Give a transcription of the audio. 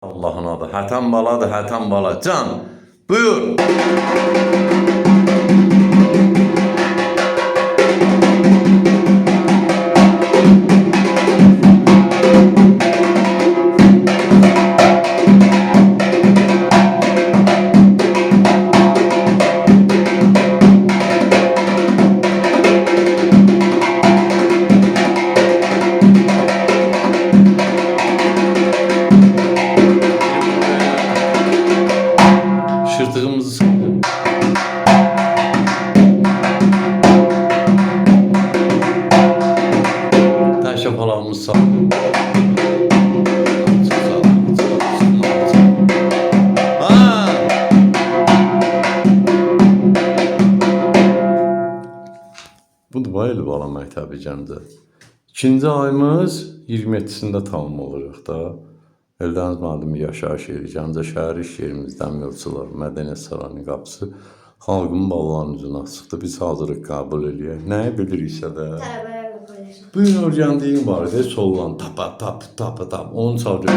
Allah'ın adı. Hətən baladır, hətən bala. Can, buyur. Şırtığımızı sıktı. Taş şapalağımızı sağ. Bu Dubai Bala Məktəbi Gəncə. İkinci ayımız 27-sində tamam olacaq da. Eldəniz müəllimi yaşayış yeri, Gəncə şəhər iş yerimizdən yolçular, Mədəniyyət Sarayının qapısı xalqın ballarının üzünə çıxdı. Biz hazırıq qəbul eləyək. Nəyi biliriksə də. Tələbələrlə paylaşın. Bugün öyrəndiyin var idi, sollan tapa tap tapa tap. Onu çalacaq.